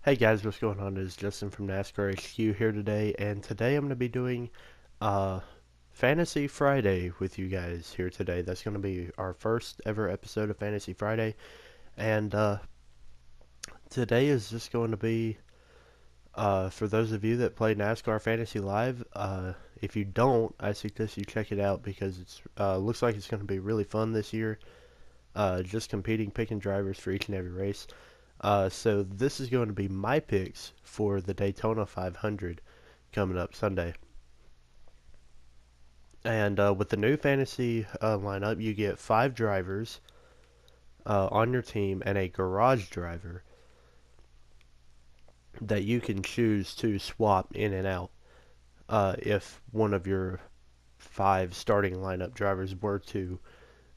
Hey guys, what's going on? It's Justin from NASCAR HQ here today, and today I'm going to be doing uh, Fantasy Friday with you guys here today. That's going to be our first ever episode of Fantasy Friday, and today is just going to be for those of you that play NASCAR Fantasy Live. If you don't, I suggest you check it out because it's looks like it's going to be really fun this year. Just competing, picking drivers for each and every race. So this is going to be my picks for the Daytona 500 coming up Sunday. And with the new fantasy lineup, you get 5 drivers on your team and a garage driver that you can choose to swap in and out if one of your 5 starting lineup drivers were to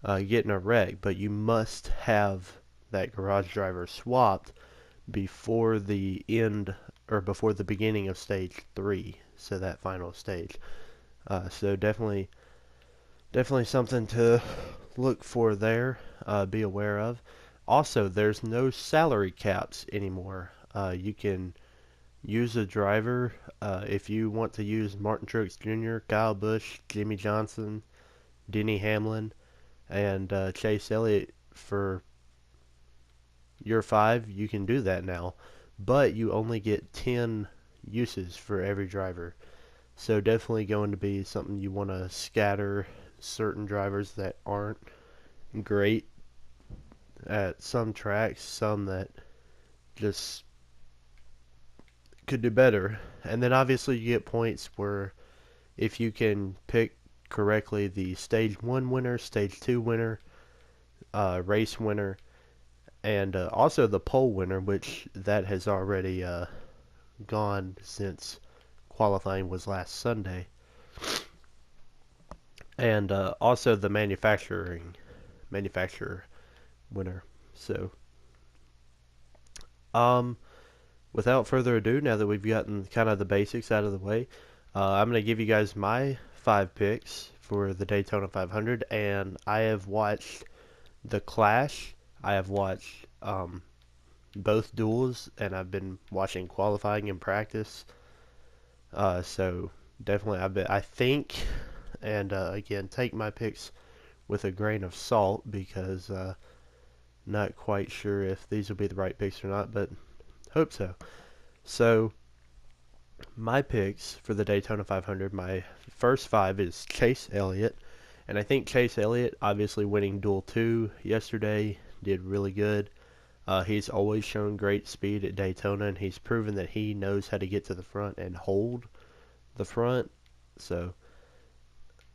get in a wreck. But you must have that garage driver swapped before the end or before the beginning of stage 3, so that final stage. So definitely something to look for there, be aware of. Also, there's no salary caps anymore. You can use a driver if you want to use Martin Truex Jr., Kyle Busch, Jimmy Johnson, Denny Hamlin, and Chase Elliott for your 5. You can do that now, but you only get 10 uses for every driver. So definitely going to be something you want to scatter certain drivers that aren't great at some tracks, some that just could do better. And then obviously you get points where if you can pick correctly the stage 1 winner, stage 2 winner, race winner, and also the pole winner, which that has already gone since qualifying was last Sunday, and also the manufacturer winner. So, um, without further ado, now that we've gotten kind of the basics out of the way, I'm going to give you guys my 5 picks for the Daytona 500, and I have watched the Clash. I have watched both duels, and I've been watching qualifying and practice. So definitely, I think, and again, take my picks with a grain of salt because not quite sure if these will be the right picks or not, but hope so. So my picks for the Daytona 500, my first 5 is Chase Elliott, and I think Chase Elliott, obviously winning Duel 2 yesterday, did really good. He's always shown great speed at Daytona, and he's proven that he knows how to get to the front and hold the front. So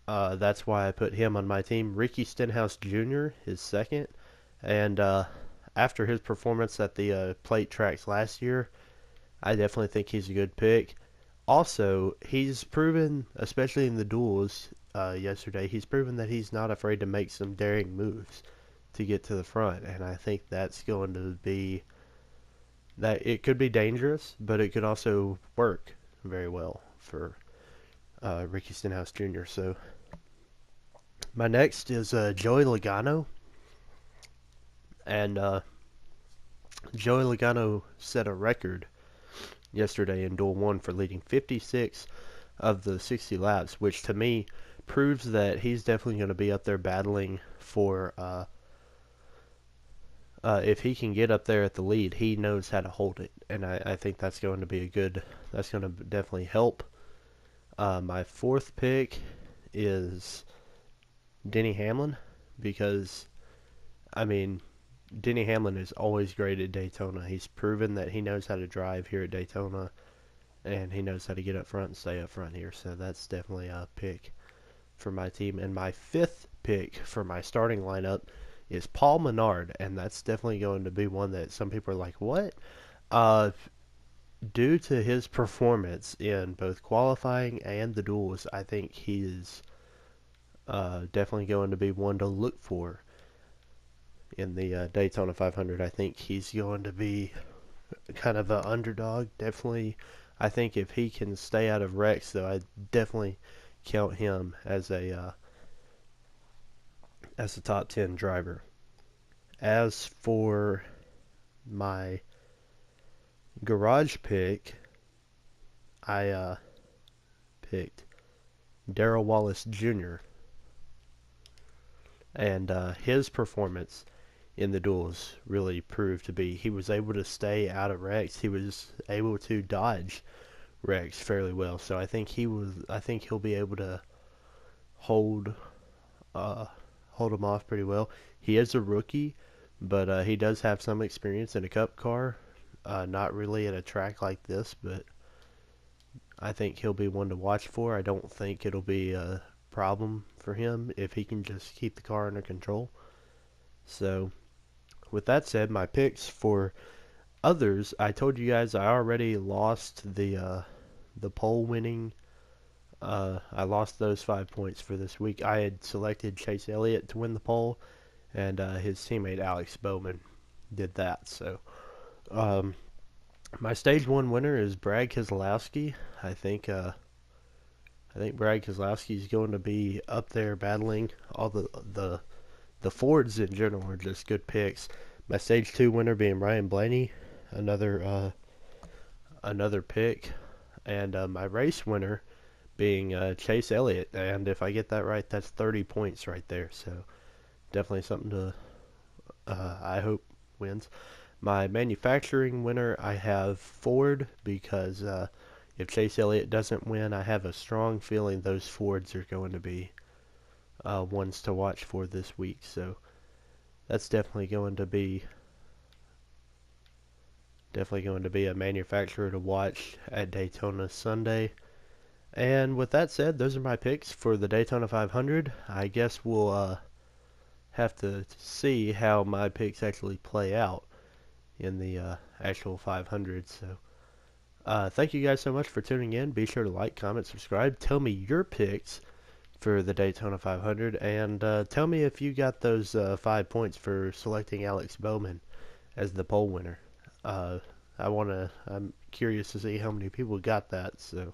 that's why I put him on my team. Ricky Stenhouse Jr. is second, and after his performance at the plate tracks last year, I definitely think he's a good pick. Also, he's proven, especially in the duels yesterday, he's proven that he's not afraid to make some daring moves to get to the front, and I think that's going to be that it could be dangerous, but it could also work very well for Ricky Stenhouse Jr. So my next is Joey Logano, and Joey Logano set a record yesterday in Duel 1 for leading 56 of the 60 laps, which to me proves that he's definitely going to be up there battling for if he can get up there at the lead, he knows how to hold it, and I think that's going to be that's going to definitely help. My fourth pick is Denny Hamlin because, I mean, Denny Hamlin is always great at Daytona. He's proven that he knows how to drive here at Daytona, and he knows how to get up front and stay up front here. So that's definitely a pick for my team. And my fifth pick for my starting lineup is Paul Menard, and that's definitely going to be one that some people are like, what? Uh, Due to his performance in both qualifying and the duels, I think he is definitely going to be one to look for in the Daytona 500. I think he's going to be kind of an underdog. Definitely, I think if he can stay out of wrecks, though, I definitely count him as a top 10 driver. As for my garage pick, I picked Darrell Wallace Jr. and his performance in the duels really proved to be he was able to stay out of wrecks. He was able to dodge wrecks fairly well. So I think he'll be able to hold uh, hold him off pretty well. He is a rookie, but he does have some experience in a cup car. Not really at a track like this, but I think he'll be one to watch for. I don't think it'll be a problem for him if he can just keep the car under control. So, with that said, my picks for others, I told you guys I already lost the poll winning. I lost those 5 points for this week. I had selected Chase Elliott to win the poll, and his teammate Alex Bowman did that. So, my stage one winner is Brad Keselowski. I think Brad Keselowski is going to be up there battling all the Fords in general are just good picks. My stage two winner being Ryan Blaney, another pick, and my race winner being Chase Elliott. And if I get that right, that's 30 points right there. So definitely something to I hope wins. My manufacturing winner, I have Ford because if Chase Elliott doesn't win, I have a strong feeling those Fords are going to be ones to watch for this week. So that's definitely going to be a manufacturer to watch at Daytona Sunday. And with that said, those are my picks for the Daytona 500. I guess we'll have to see how my picks actually play out in the actual 500. So thank you guys so much for tuning in. Be sure to like, comment, subscribe. Tell me your picks for the Daytona 500, and tell me if you got those 5 points for selecting Alex Bowman as the poll winner. I'm curious to see how many people got that. So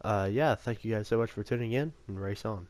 yeah, thank you guys so much for tuning in, and race on.